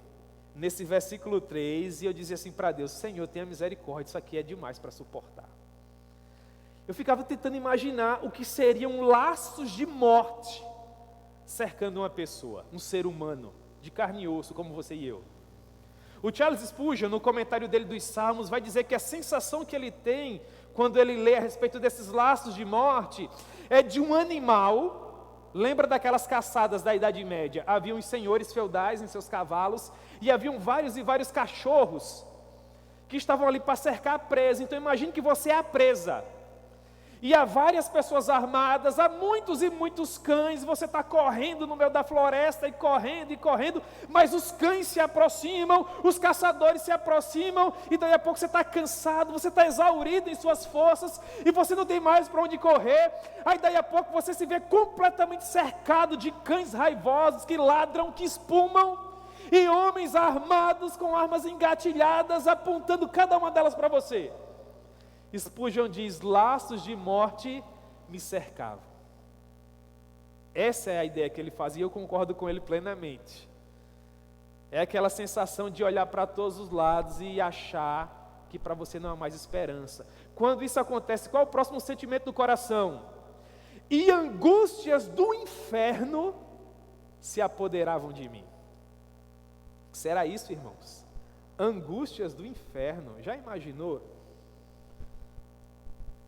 nesse versículo 3 e eu dizia assim para Deus, Senhor, tenha misericórdia, isso aqui é demais para suportar. Eu ficava tentando imaginar o que seriam laços de morte cercando uma pessoa, um ser humano, de carne e osso, como você e eu. O Charles Spurgeon, no comentário dele dos Salmos, vai dizer que a sensação que ele tem quando ele lê a respeito desses laços de morte é de um animal. Lembra daquelas caçadas da Idade Média? Havia os senhores feudais em seus cavalos e haviam vários e vários cachorros que estavam ali para cercar a presa. Então imagine que você é a presa. E há várias pessoas armadas, há muitos e muitos cães, você está correndo no meio da floresta e correndo, mas os cães se aproximam, os caçadores se aproximam, e daí a pouco você está cansado, você está exaurido em suas forças, e você não tem mais para onde correr, aí daí a pouco você se vê completamente cercado de cães raivosos, que ladram, que espumam, e homens armados com armas engatilhadas, apontando cada uma delas para você. Spurgeon diz, laços de morte me cercavam. Essa é a ideia que ele faz e eu concordo com ele plenamente. É aquela sensação de olhar para todos os lados e achar que para você não há mais esperança. Quando isso acontece, qual é o próximo sentimento do coração? E angústias do inferno se apoderavam de mim. Será isso, irmãos? Angústias do inferno, já imaginou?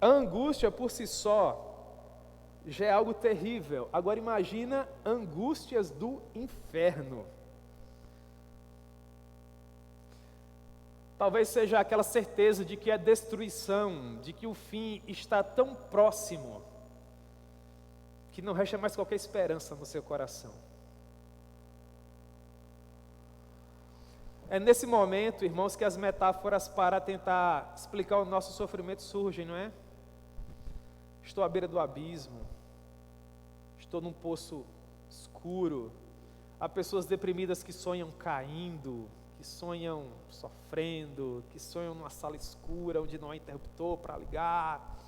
A angústia por si só já é algo terrível. Agora imagina angústias do inferno. Talvez seja aquela certeza de que a destruição, de que o fim está tão próximo, que não resta mais qualquer esperança no seu coração. É nesse momento, irmãos, que as metáforas para tentar explicar o nosso sofrimento surgem, não é? Estou à beira do abismo, estou num poço escuro, há pessoas deprimidas que sonham caindo, que sonham sofrendo, que sonham numa sala escura onde não há interruptor para ligar,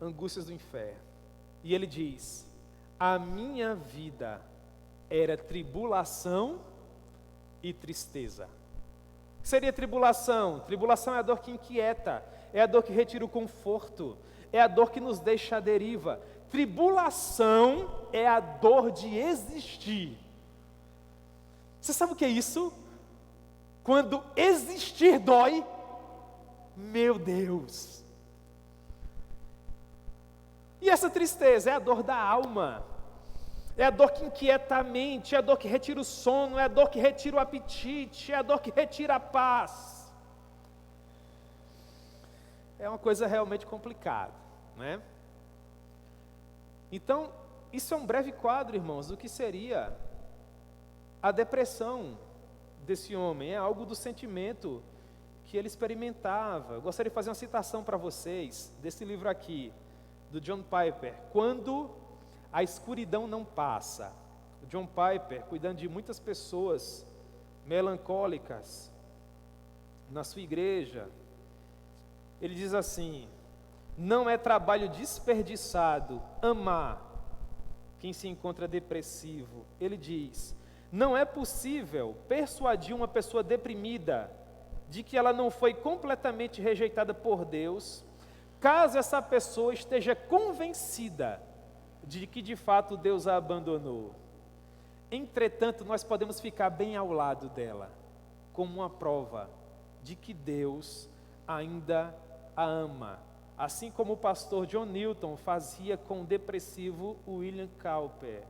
angústias do inferno. E ele diz, a minha vida era tribulação e tristeza. O que seria tribulação? Tribulação é a dor que inquieta, é a dor que retira o conforto, é a dor que nos deixa à deriva. Tribulação é a dor de existir. Você sabe o que é isso? Quando existir dói, meu Deus. E essa tristeza é a dor da alma, é a dor que inquieta a mente, é a dor que retira o sono, é a dor que retira o apetite, é a dor que retira a paz. É uma coisa realmente complicada, né? Então, isso é um breve quadro, irmãos, do que seria a depressão desse homem. É algo do sentimento que ele experimentava. Eu gostaria de fazer uma citação para vocês desse livro aqui, do John Piper, Quando a Escuridão Não Passa. O John Piper, cuidando de muitas pessoas melancólicas na sua igreja, ele diz assim, não é trabalho desperdiçado amar quem se encontra depressivo. Ele diz, não é possível persuadir uma pessoa deprimida de que ela não foi completamente rejeitada por Deus, caso essa pessoa esteja convencida de que de fato Deus a abandonou. Entretanto, nós podemos ficar bem ao lado dela, como uma prova de que Deus ainda a ama, assim como o pastor John Newton fazia com o depressivo William Cowper.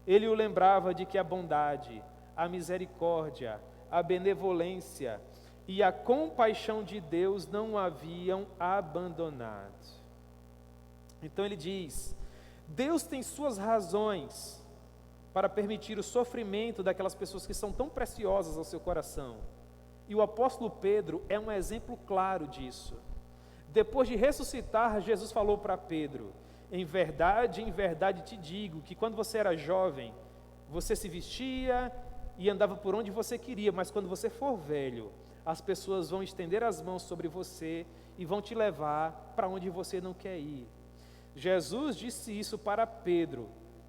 Ele o lembrava de que a bondade, a misericórdia, a benevolência e a compaixão de Deus não o haviam abandonado. Então ele diz: Deus tem suas razões para permitir o sofrimento daquelas pessoas que são tão preciosas ao seu coração. E o apóstolo Pedro é um exemplo claro disso. Depois de ressuscitar, Jesus falou para Pedro: em verdade te digo que quando você era jovem, você se vestia e andava por onde você queria, mas quando você for velho, as pessoas vão estender as mãos sobre você e vão te levar para onde você não quer ir. Jesus disse isso para Pedro,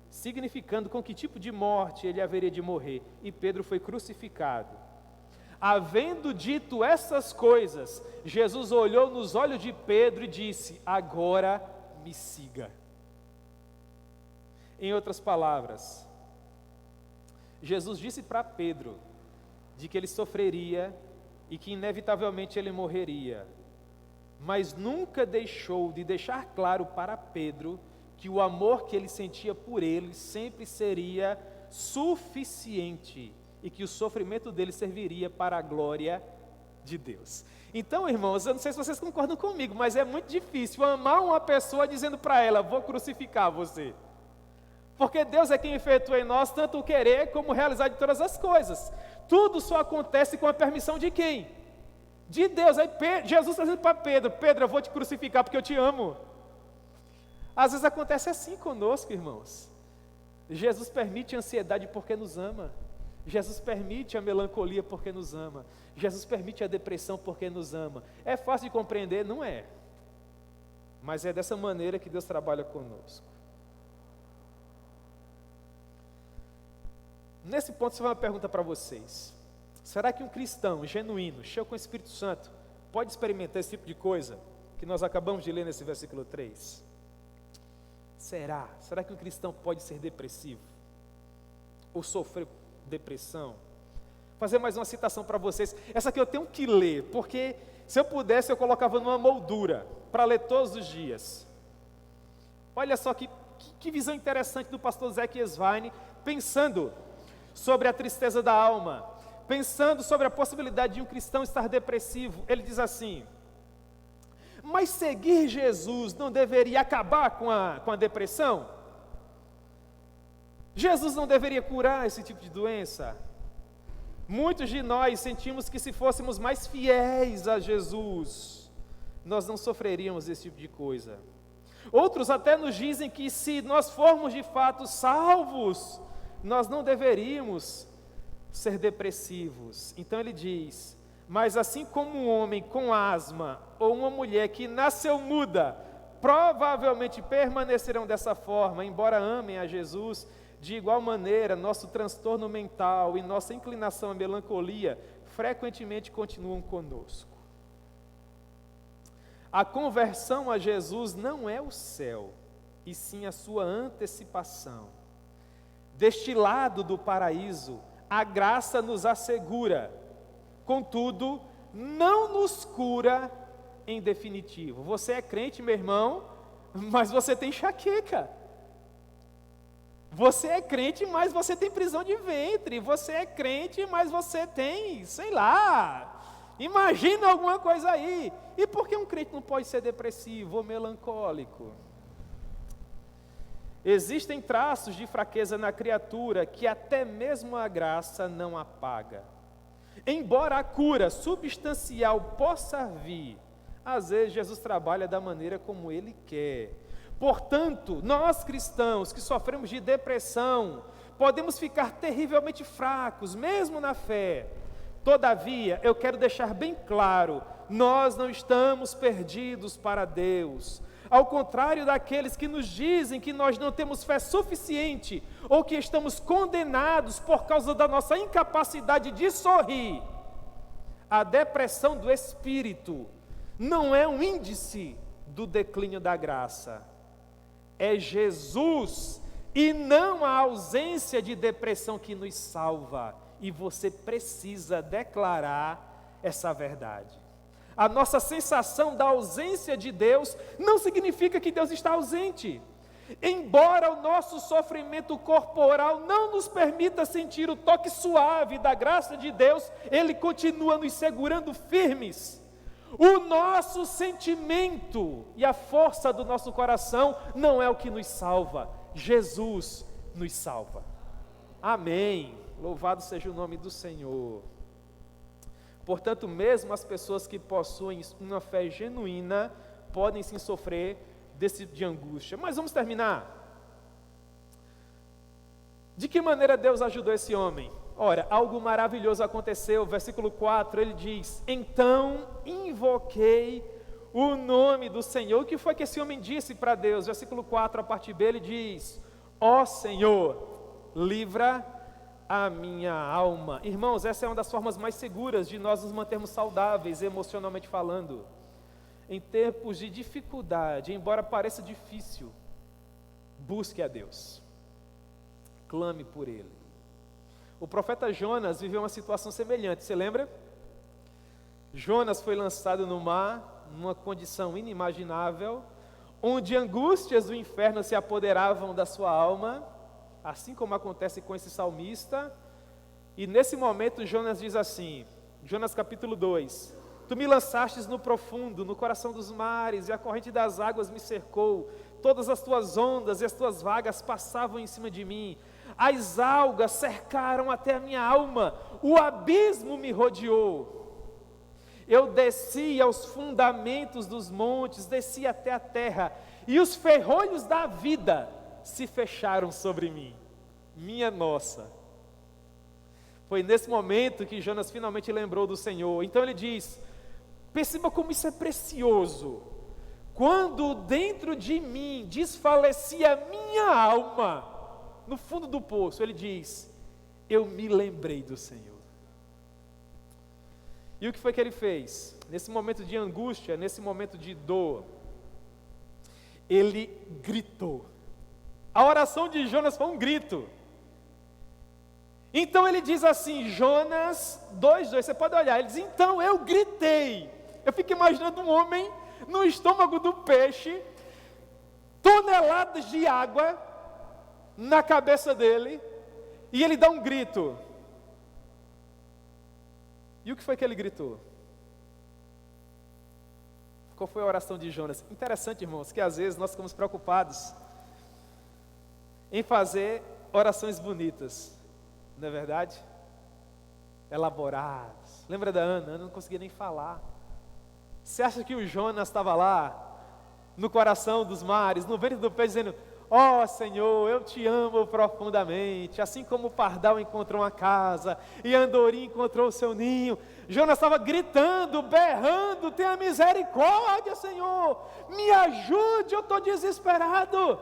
significando com que tipo de morte ele haveria de morrer, e Pedro foi crucificado. Havendo dito essas coisas, Jesus olhou nos olhos de Pedro e disse: agora me siga. Em outras palavras, Jesus disse para Pedro de que ele sofreria e que inevitavelmente ele morreria, mas nunca deixou de deixar claro para Pedro que o amor que ele sentia por ele sempre seria suficiente e que o sofrimento dele serviria para a glória de Deus. Então, irmãos, eu não sei se vocês concordam comigo, mas é muito difícil amar uma pessoa dizendo para ela: vou crucificar você. Porque Deus é quem efetua em nós tanto o querer como o realizar de todas as coisas. Tudo só acontece com a permissão de quem? De Deus. Aí Jesus está dizendo para Pedro: Pedro, eu vou te crucificar porque eu te amo. Às vezes acontece assim conosco, irmãos. Jesus permite a ansiedade porque nos ama. Jesus permite a melancolia porque nos ama. Jesus permite a depressão porque nos ama. É fácil de compreender? Não é. Mas é dessa maneira que Deus trabalha conosco. Nesse ponto, eu vou fazer uma pergunta para vocês. Será que um cristão genuíno, cheio com o Espírito Santo, pode experimentar esse tipo de coisa que nós acabamos de ler nesse versículo 3? Será? Será que um cristão pode ser depressivo? Ou sofrer depressão? Vou fazer mais uma citação para vocês. Essa aqui eu tenho que ler, porque se eu pudesse eu colocava numa moldura para ler todos os dias. Olha só que visão interessante do pastor Zeck Esvaine, pensando sobre a tristeza da alma, pensando sobre a possibilidade de um cristão estar depressivo. Ele diz assim: mas seguir Jesus não deveria acabar com a depressão? Jesus não deveria curar esse tipo de doença? Muitos de nós sentimos que se fôssemos mais fiéis a Jesus, nós não sofreríamos esse tipo de coisa. Outros até nos dizem que se nós formos de fato salvos, nós não deveríamos ser depressivos. Então ele diz: mas assim como um homem com asma ou uma mulher que nasceu muda, provavelmente permanecerão dessa forma, embora amem a Jesus, de igual maneira nosso transtorno mental e nossa inclinação à melancolia frequentemente continuam conosco. A conversão a Jesus não é o céu, e sim a sua antecipação. Deste lado do paraíso, a graça nos assegura, contudo, não nos cura em definitivo. Você é crente, meu irmão, mas você tem enxaqueca. Você é crente, mas você tem prisão de ventre. Você é crente, mas você tem, sei lá, imagina alguma coisa aí. E por que um crente não pode ser depressivo ou melancólico? Existem traços de fraqueza na criatura que até mesmo a graça não apaga. Embora a cura substancial possa vir, às vezes Jesus trabalha da maneira como Ele quer. Portanto, nós cristãos que sofremos de depressão, podemos ficar terrivelmente fracos, mesmo na fé. Todavia, eu quero deixar bem claro, nós não estamos perdidos para Deus. Ao contrário daqueles que nos dizem que nós não temos fé suficiente, ou que estamos condenados por causa da nossa incapacidade de sorrir, a depressão do espírito não é um índice do declínio da graça. É Jesus e não a ausência de depressão que nos salva, e você precisa declarar essa verdade. A nossa sensação da ausência de Deus não significa que Deus está ausente. Embora o nosso sofrimento corporal não nos permita sentir o toque suave da graça de Deus, Ele continua nos segurando firmes. O nosso sentimento e a força do nosso coração não é o que nos salva. Jesus nos salva. Amém. Louvado seja o nome do Senhor. Portanto, mesmo as pessoas que possuem uma fé genuína podem sim sofrer desse de angústia. Mas vamos terminar. De que maneira Deus ajudou esse homem? Ora, algo maravilhoso aconteceu. Versículo 4, ele diz: então invoquei o nome do Senhor. O que foi que esse homem disse para Deus? Versículo 4, a parte B, ele diz: ó Senhor, livra a minha alma. Irmãos, essa é uma das formas mais seguras de nós nos mantermos saudáveis, emocionalmente falando. Em tempos de dificuldade, embora pareça difícil, busque a Deus, clame por Ele. O profeta Jonas viveu uma situação semelhante, você lembra? Jonas foi lançado no mar, numa condição inimaginável, onde angústias do inferno se apoderavam da sua alma, assim como acontece com esse salmista. E nesse momento Jonas diz assim, Jonas capítulo 2: tu me lançastes no profundo, no coração dos mares, e a corrente das águas me cercou, todas as tuas ondas e as tuas vagas passavam em cima de mim, as algas cercaram até a minha alma, o abismo me rodeou. Eu desci aos fundamentos dos montes, desci até a terra, e os ferrolhos da vida se fecharam sobre mim. Minha nossa. Foi nesse momento que Jonas finalmente lembrou do Senhor. Então ele diz: perceba como isso é precioso. Quando dentro de mim desfalecia a minha alma, no fundo do poço, ele diz: eu me lembrei do Senhor. E o que foi que ele fez? Nesse momento de angústia, nesse momento de dor, ele gritou. A oração de Jonas foi um grito. Então ele diz assim, Jonas 2:2, você pode olhar, ele diz: então eu gritei. Eu fico imaginando um homem no estômago do peixe, toneladas de água na cabeça dele, e ele dá um grito. E o que foi que ele gritou? Qual foi a oração de Jonas? Interessante, irmãos, que às vezes nós ficamos preocupados em fazer orações bonitas, não é verdade? Elaboradas. Lembra da Ana? A Ana não conseguia nem falar. Você acha que o Jonas estava lá, no coração dos mares, no ventre do peixe, dizendo: ó Senhor, eu te amo profundamente, assim como o pardal encontrou uma casa, e a andorinha encontrou o seu ninho? Jonas estava gritando, berrando: tenha misericórdia, Senhor, me ajude, eu estou desesperado.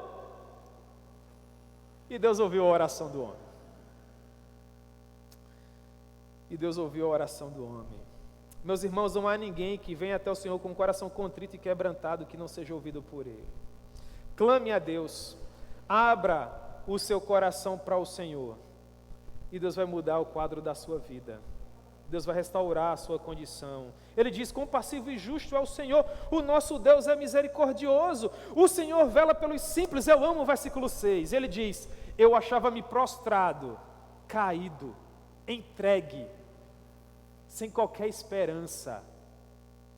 E Deus ouviu a oração do homem. Meus irmãos, não há ninguém que venha até o Senhor com o coração contrito e quebrantado que não seja ouvido por Ele. Clame a Deus, abra o seu coração para o Senhor, e Deus vai mudar o quadro da sua vida. Deus vai restaurar a sua condição. Ele diz: compassivo e justo é o Senhor, o nosso Deus é misericordioso, o Senhor vela pelos simples. Eu amo o versículo 6, ele diz: eu achava-me prostrado, caído, entregue, sem qualquer esperança,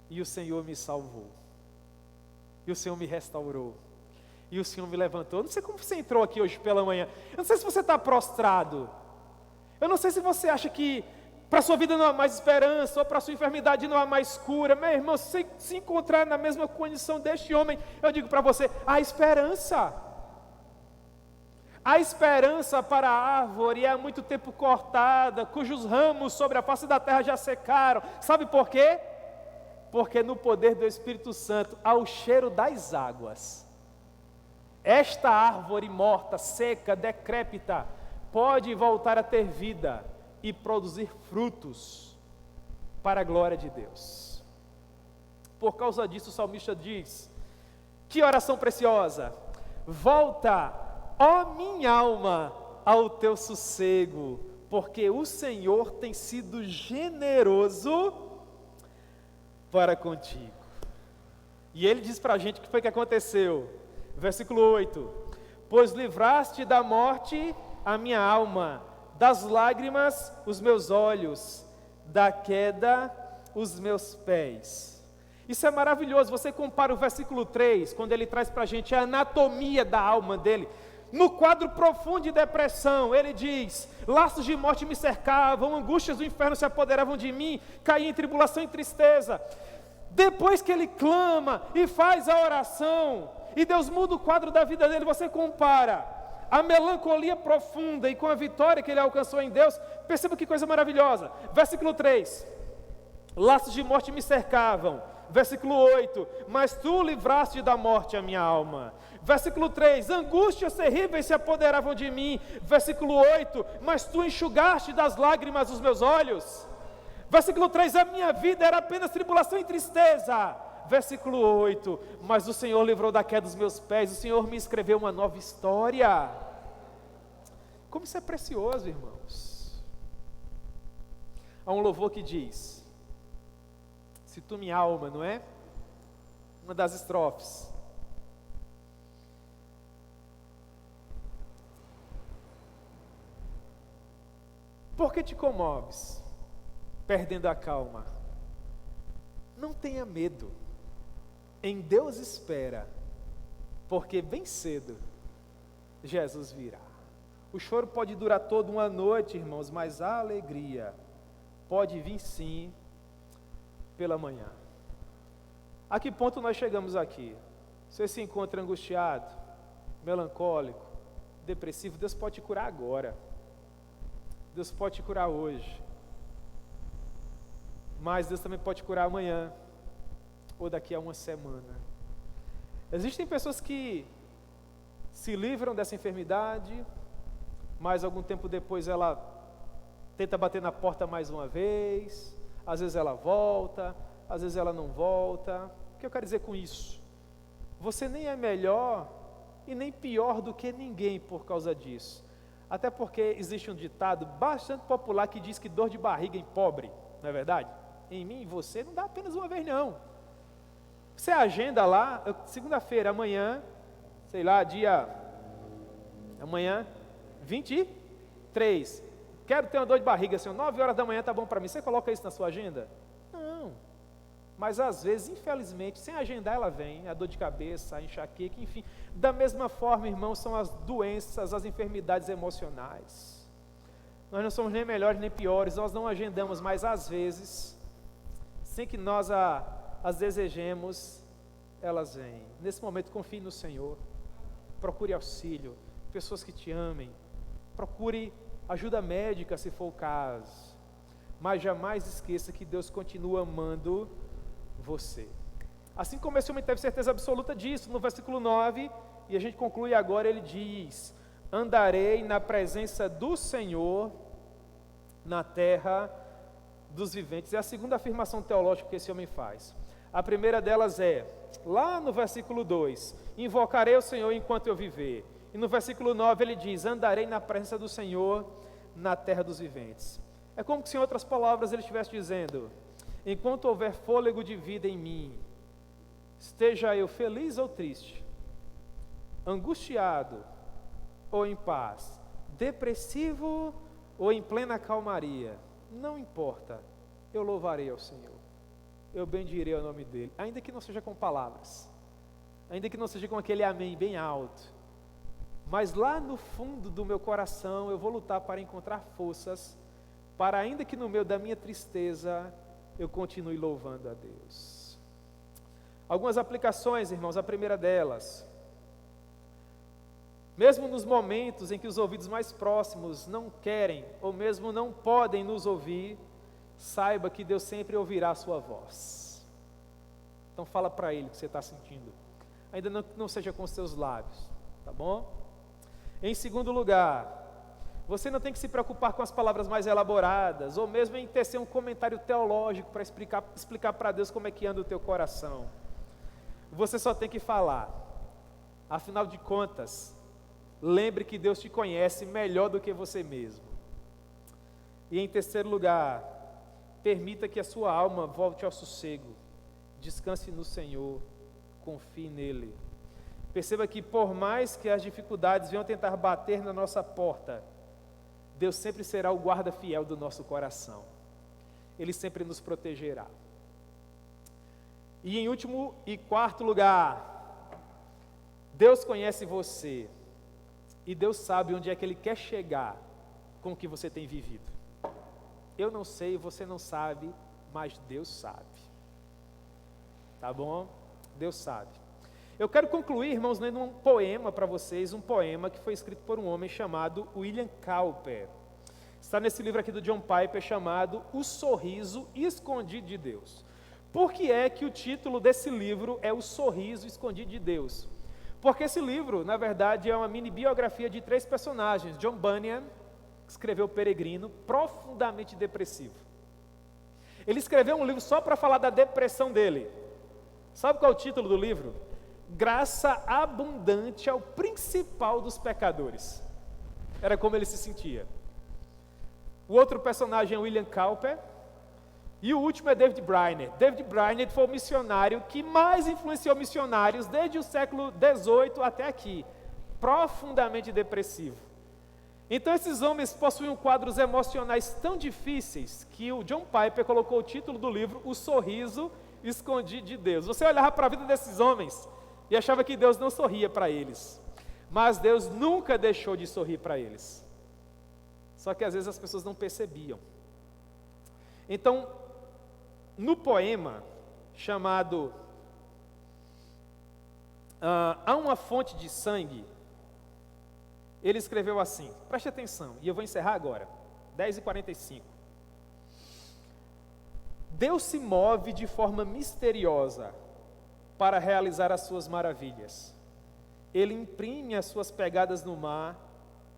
e o Senhor me salvou, e o Senhor me restaurou, e o Senhor me levantou. Eu não sei como você entrou aqui hoje pela manhã, eu não sei se você está prostrado, eu não sei se você acha que para a sua vida não há mais esperança, ou para a sua enfermidade não há mais cura. Meu irmão, se encontrar na mesma condição deste homem, eu digo para você: há esperança. A esperança para a árvore é há muito tempo cortada, cujos ramos sobre a face da terra já secaram. Sabe por quê? Porque no poder do Espírito Santo há o cheiro das águas. Esta árvore morta, seca, decrépita, pode voltar a ter vida e produzir frutos para a glória de Deus. Por causa disso o salmista diz: que oração preciosa! Volta, ó minha alma, ao teu sossego, porque o Senhor tem sido generoso para contigo. E ele diz para a gente o que foi que aconteceu. Versículo 8: pois livraste da morte a minha alma, das lágrimas os meus olhos, da queda os meus pés. Isso é maravilhoso. Você compara o versículo 3, quando ele traz para a gente a anatomia da alma dele. No quadro profundo de depressão, ele diz: laços de morte me cercavam, angústias do inferno se apoderavam de mim, caí em tribulação e tristeza. Depois que ele clama e faz a oração, e Deus muda o quadro da vida dele, você compara a melancolia profunda e com a vitória que ele alcançou em Deus. Perceba que coisa maravilhosa. Versículo 3: laços de morte me cercavam. Versículo 8: mas tu livraste da morte a minha alma. Versículo 3: angústias terríveis se apoderavam de mim. Versículo 8: mas tu enxugaste das lágrimas os meus olhos. Versículo 3: a minha vida era apenas tribulação e tristeza. Versículo 8: mas o Senhor livrou da queda dos meus pés, o Senhor me escreveu uma nova história. Como isso é precioso, irmãos. Há um louvor que diz: se tu minha alma, não é? Uma das estrofes. Por que te comoves, perdendo a calma? Não tenha medo, em Deus espera, porque bem cedo Jesus virá. O choro pode durar toda uma noite, irmãos, mas a alegria pode vir sim pela manhã. A que ponto nós chegamos aqui? Você se encontra angustiado, melancólico, depressivo, Deus pode te curar agora. Deus pode te curar hoje. Mas Deus também pode te curar amanhã, ou daqui a uma semana. Existem pessoas que se livram dessa enfermidade, mas algum tempo depois ela tenta bater na porta mais uma vez, às vezes ela volta, às vezes ela não volta. O que eu quero dizer com isso? Você nem é melhor e nem pior do que ninguém por causa disso. Até porque existe um ditado bastante popular que diz que dor de barriga empobre, não é verdade? Em mim e você não dá apenas uma vez não. Você agenda lá, segunda-feira, amanhã, sei lá, amanhã, 23, quero ter uma dor de barriga, assim, 9 horas da manhã está bom para mim. Você coloca isso na sua agenda? Não. Mas às vezes, infelizmente, sem agendar ela vem, a dor de cabeça, a enxaqueca, enfim. Da mesma forma, irmãos, são as doenças, as enfermidades emocionais. Nós não somos nem melhores nem piores, nós não agendamos, mas às vezes, sem que nós as desejemos, elas vêm. Nesse momento, confie no Senhor, procure auxílio, pessoas que te amem, procure ajuda médica se for o caso, mas jamais esqueça que Deus continua amando você. Assim como esse homem teve certeza absoluta disso, no versículo 9, e a gente conclui agora, ele diz: andarei na presença do Senhor na terra dos viventes. É a segunda afirmação teológica que esse homem faz. A primeira delas é, lá no versículo 2, invocarei o Senhor enquanto eu viver. E no versículo 9 ele diz, andarei na presença do Senhor na terra dos viventes. É como se em outras palavras ele estivesse dizendo, enquanto houver fôlego de vida em mim, esteja eu feliz ou triste, angustiado ou em paz, depressivo ou em plena calmaria, não importa, eu louvarei ao Senhor, eu bendirei o nome dEle, ainda que não seja com palavras, ainda que não seja com aquele amém bem alto, mas lá no fundo do meu coração eu vou lutar para encontrar forças, para ainda que no meio da minha tristeza, eu continue louvando a Deus. Algumas aplicações, irmãos, a primeira delas, mesmo nos momentos em que os ouvidos mais próximos não querem, ou mesmo não podem nos ouvir, saiba que Deus sempre ouvirá a sua voz. Então fala para Ele o que você está sentindo, ainda não seja com os seus lábios, tá bom? Em segundo lugar, você não tem que se preocupar com as palavras mais elaboradas, ou mesmo em tecer um comentário teológico para explicar para Deus como é que anda o teu coração. Você só tem que falar. Afinal de contas, lembre que Deus te conhece melhor do que você mesmo. E em terceiro lugar, permita que a sua alma volte ao sossego. Descanse no Senhor, confie nele. Perceba que por mais que as dificuldades venham tentar bater na nossa porta, Deus sempre será o guarda fiel do nosso coração. Ele sempre nos protegerá. E em último e quarto lugar, Deus conhece você e Deus sabe onde é que Ele quer chegar com o que você tem vivido. Eu não sei, você não sabe, mas Deus sabe. Tá bom? Deus sabe. Eu quero concluir, irmãos, lendo um poema para vocês, um poema que foi escrito por um homem chamado William Cowper. Está nesse livro aqui do John Piper chamado O Sorriso Escondido de Deus. Por que é que o título desse livro é O Sorriso Escondido de Deus? Porque esse livro, na verdade, é uma mini biografia de 3 personagens. John Bunyan, que escreveu O Peregrino, profundamente depressivo. Ele escreveu um livro só para falar da depressão dele. Sabe qual é o título do livro? Graça abundante ao principal dos pecadores. Era como ele se sentia. O outro personagem é William Cowper. E o último é David Brainerd. David Brainerd foi o missionário que mais influenciou missionários desde o século XVIII até aqui. Profundamente depressivo. Então esses homens possuíam quadros emocionais tão difíceis que o John Piper colocou o título do livro O Sorriso Escondido de Deus. Você olhava para a vida desses homens e achava que Deus não sorria para eles. Mas Deus nunca deixou de sorrir para eles. Só que às vezes as pessoas não percebiam. Então, no poema chamado Há uma fonte de sangue, ele escreveu assim, preste atenção, e eu vou encerrar agora, 10h45. Deus se move de forma misteriosa para realizar as suas maravilhas. Ele imprime as suas pegadas no mar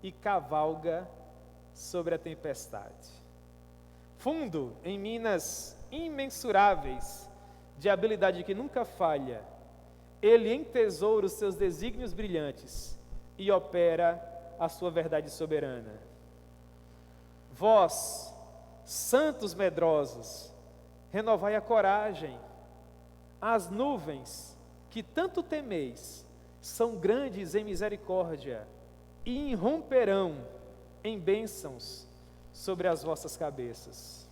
e cavalga sobre a tempestade. Fundo em minas imensuráveis de habilidade que nunca falha, ele entesoura os seus desígnios brilhantes e opera a sua verdade soberana. Vós, santos medrosos, renovai a coragem. As nuvens que tanto temeis são grandes em misericórdia e irromperão em bênçãos sobre as vossas cabeças.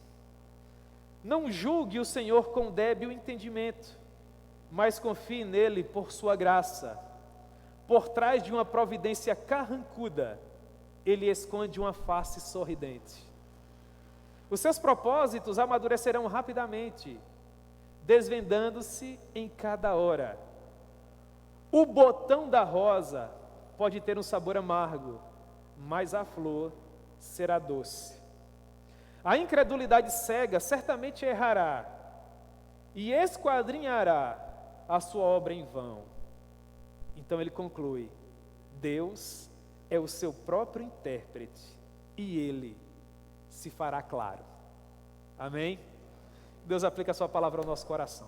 Não julgue o Senhor com débil entendimento, mas confie nele por sua graça. Por trás de uma providência carrancuda, ele esconde uma face sorridente. Os seus propósitos amadurecerão rapidamente, desvendando-se em cada hora. O botão da rosa pode ter um sabor amargo, mas a flor será doce. A incredulidade cega certamente errará e esquadrinhará a sua obra em vão. Então ele conclui: Deus é o seu próprio intérprete e ele se fará claro. Amém? Deus aplica a sua palavra ao nosso coração.